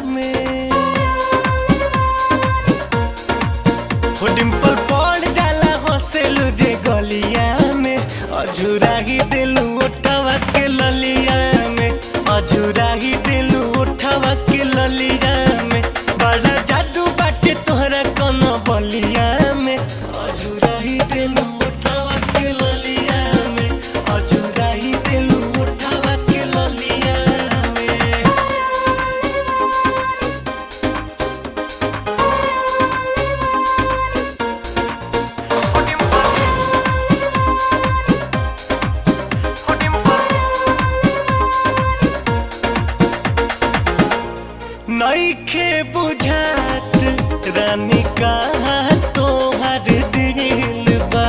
में हो डिम्पल पड़ जाला हंसेलू जे गलिया में अझुरा ही दिलू उठावा के ललिया में अझुरा ही दिलू उठावा के ललिया में बड़ा जादू बाटे तोहरा कोनो बलिया में अझुरा ही दिलू उठावा के ललिया में अझुरा ही दिलू उठावा के ललिया में। नइखे बुझात रानी कहाँ तोहर दिल बा